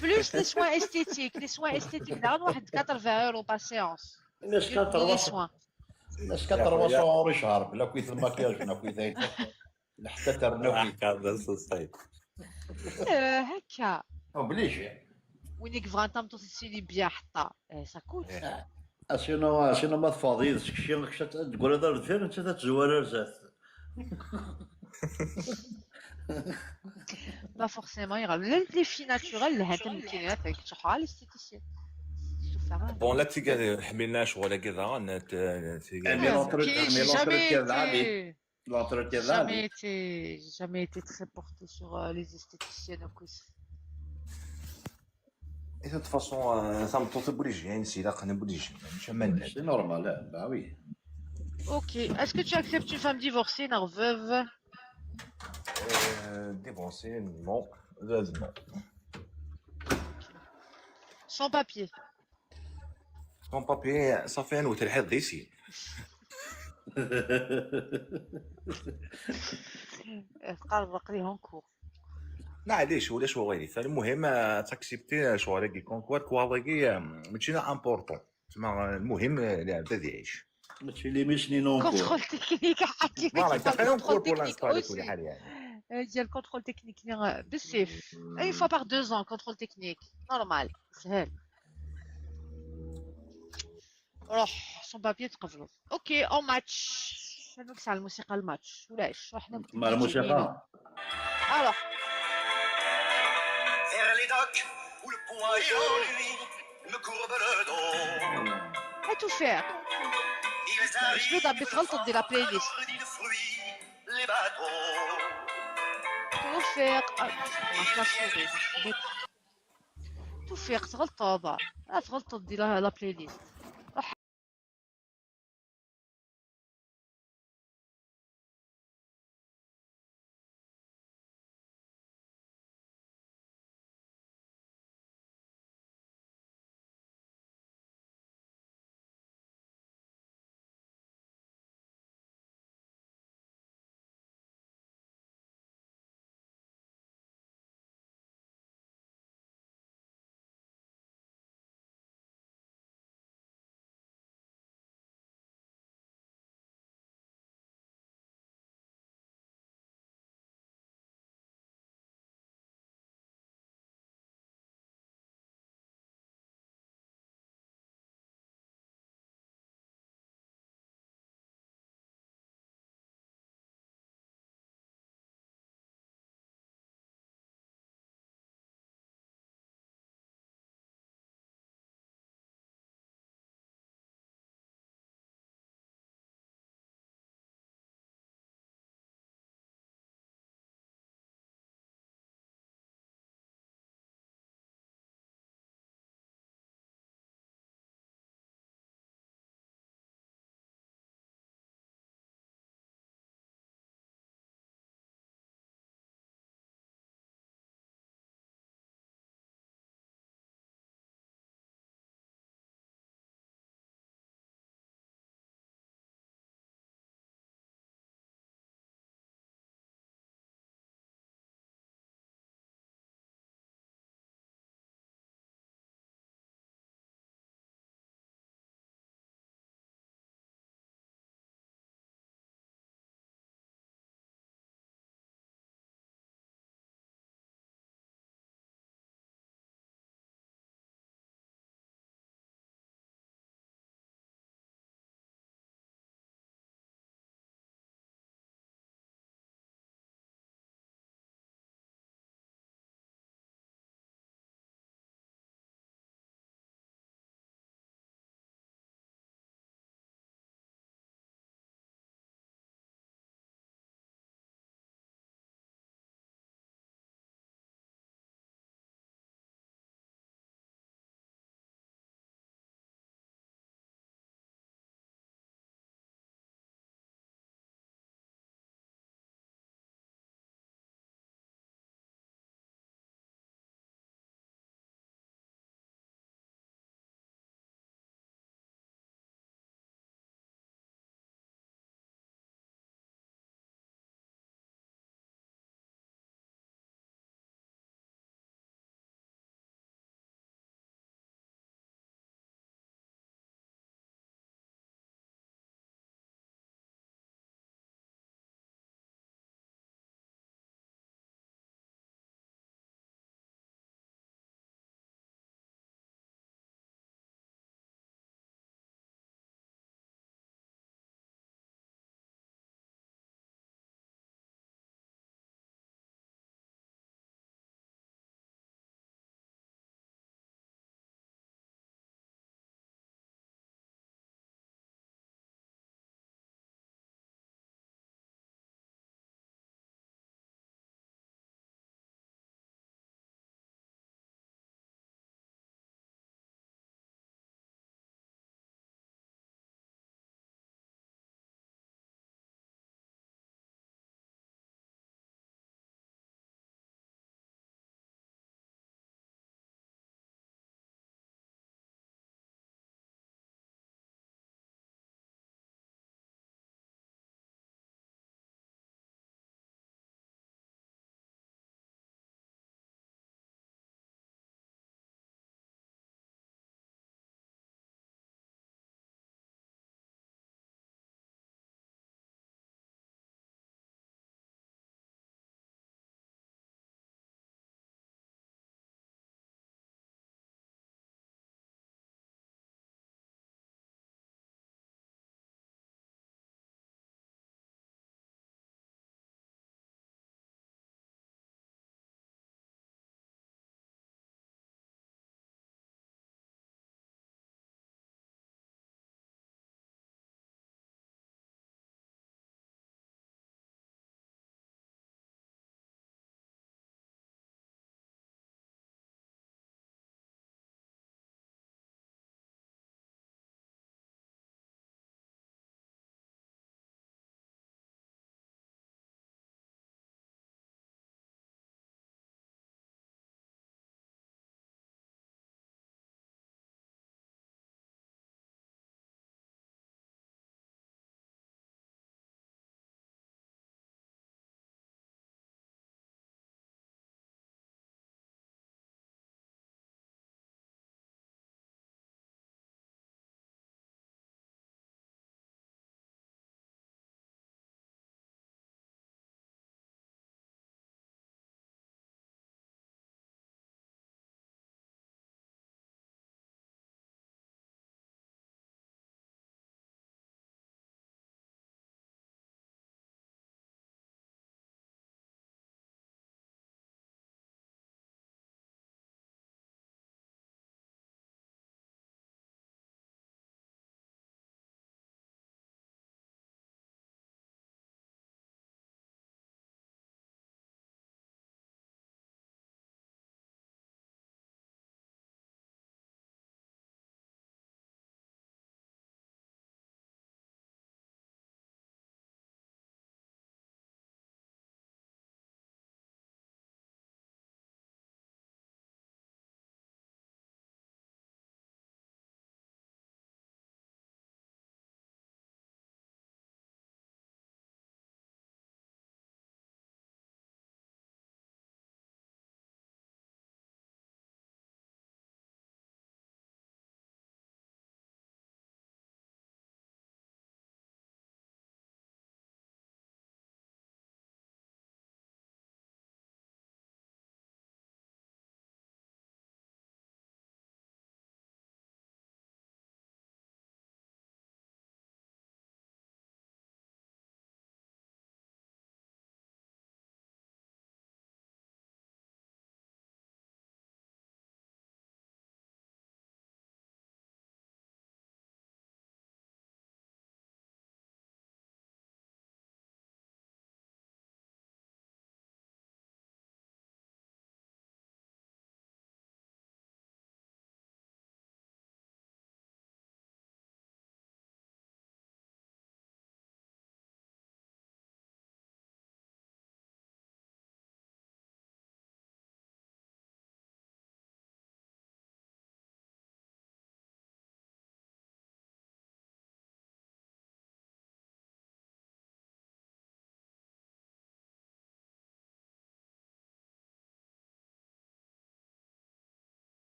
Plus les soins esthétiques. Les soins esthétiques دايرين واحد 80 euros par séance. الناس الناس 400 شهر بلا كويت الماكياج بلا كويت حتى ترنوي هذا الصيد. هكا. بليش وينك فرانتا متوصلي بيا حتى سا كوت. شنو ما تفاضيش شي تقول هذا الفيلم انت تزوار رزات. Pas forcément, il y aura les filles naturelles, les هاتم كاينين avec تروحوا على الاستيتيسيان. بون لا تيقال حملناش ولا كذا jamais été très porté sur les esthéticiennes au quiz. Et de toute façon ça me tente بوليجيان سي لا قنا بوليجيان مش من سي نورمال bah oui. Ok, est-ce que tu acceptes une femme divorcée, une veuve? Divorcé, non. Veuve, non. Sans papier. Sans papier, ça fait un hôtel حد ici. قرق ليهم كور. معليش ولا شو غيري فالمهم تاكسبتي شو غيري كونكوار كواليكي ماشي امبورطون تما المهم العباد يعيش ماشي لي مشني نون كونترول تكنيك حكي فوالا كنعطيهم كور بور لانستال كل حال يعني ديال كونترول تكنيك بالسيف اي فوا باغ 2 ans كونترول تكنيك نورمال سهل روح سون بابي تقبلوا اوكي او ماتش شنو كسع الموسيقى الماتش ولاش رحنا مع الموسيقى الوغ vers les docks où le poisson lui me courbe le dos. À tout faire. Je veux d'abord غلطة ديال لا بلاي ليست. Les bateaux. Tout faire. Tout faire تغلطة هذا. غلطة ديال لا بلاي ليست.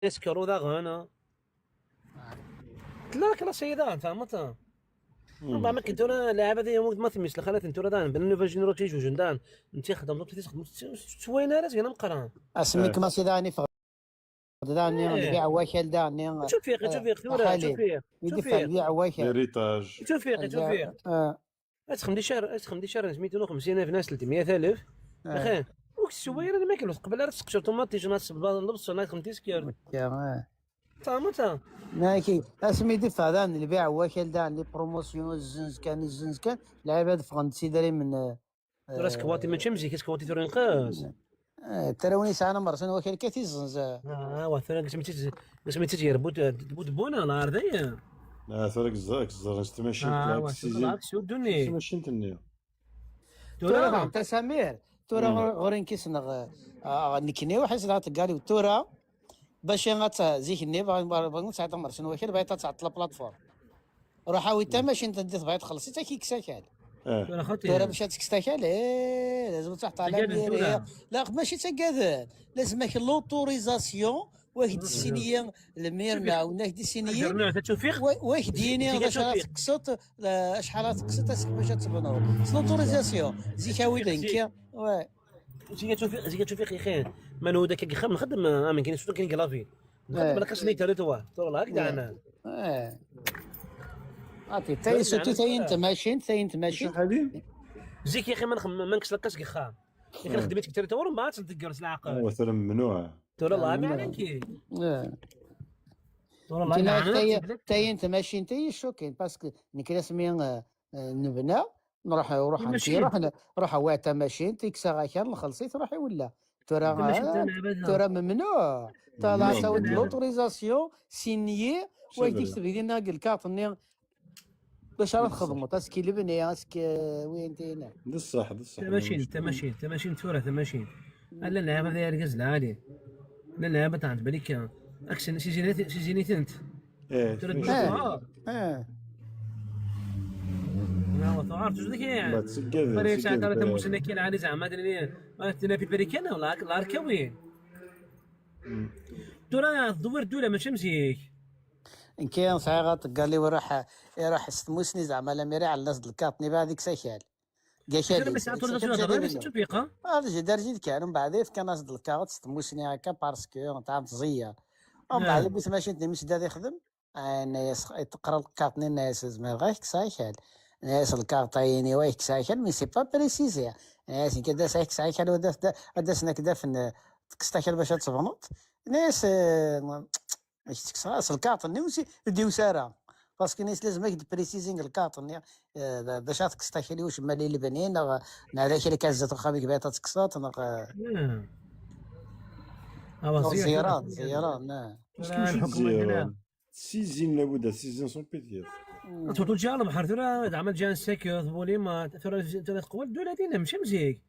يسكروا ذا غانا لا كلا سيدا فهمت طبعا ما كنت انا لاعب هذه ما تميس لخلات انت دان بان نوفا جينيرو تيجو جندان انت خدمت تخدم شوينا راس انا مقران اسميك ما سيداني فقط داني بيع واكل داني شوف فيك ثورة شوف فيك يدفع بيع واكل هيريتاج شوف فيك ادخل دي شهر سميتو 50,000 ناس 300,000 اخي وكسوير انا ما كاين قبل راه تسقشر طوماطيش ناس لبس ناس 50 سكير فهمت ناكي اسمي دفع دان اللي بيع واكل دان لي بروموسيون الزنز كان لعيبه دفع سيدري من راسك كواتي ما تشمزي كواتي تورين قاس تراوني ساعه مرسن واكل كثير زنز وثرك سميتي يربط بونا نهار ذي لا ثرك زاك زرت ماشي تاك شو الدنيا ماشي تنيا تورا انت سمير تورا غورين كيسنغ نكني وحس قالي تورا باش زيك الني باغي ساعه مرسن واكل باغي تعطل البلاتفورم روح حاول انت ماشي انت ديت باغي تخلصي حتى كيك ساكال تورا باش تكستاكال لازم تحط على لا ماشي تكاذن لازمك لوتوريزاسيون واحد السينيه الميرنا وناك السينيه واحد ديني باش تقسط شحال تقسط باش تبنو لوتوريزاسيون زيك ويلين زيك تشوفي اخي منو داك خا نخدم ما كاينش كاين كلافي نخدم لك سنيت هذا توا تورا هكذا انا عطي تاي سوتي تاي انت ماشي زيك يا اخي ما نكسلكش كيخا يا اخي خدمت كثير تورا ما تدقر العقل مثلا ممنوع تورا الله ما عليك تورا الله تاي انت ماشي انت شوكين باسكو نكرا سمي نبنا نروح نروح واتا ماشين تيكسا غاكان نخلصي تروحي ولا ترى ممنوع طلع سويت لوتوريزاسيون سينيي واش تكتب لنا الكارت باش راه تخدموا تاسكي لبنيه اسكي وين تينا بصح تماشين تورا تماشين لا اللعبه هذه ركز العالي لا اللعبه تاع بالك اكشن سيزينيت انت لا وثار تجدك يعني فريق ساعه ثلاثه مسنكين العالي زعما ادري انا في بريكان ولا الاركوي ترى الدور دوله ماشي مزيك ان كان صغيره قال لي راح استموسني زعما لا ميري على الناس الكاطني بعديك ساكال قال بس عطوا تطبيقه هذا درجه كان من بعد كان ناس الكاط استموسني هكا باسكو تاع تزيه ومن بعد بس ماشي مش داد يخدم الناس تقرا الكاطني الناس زعما غير ساكال ناس الكارطايني ويك ساكن مي سي با بريسيزي ناس كدا ساكن وداسنا كدا في تكستاكل باش تصبنط ناس باش تكسراس الكارطني ديو ساره باسكو ناس لازم بريسيزينغ الكارطني باش تكستاكل واش مالي البنين هذاك اللي كازات خابيك بيتا تكسات زيران سيزين لابد سيزين سون بيتير تقول جال بحر ترى عمل جان سكر بولي ما ترى قوى الدوله دينا ماشي مزيك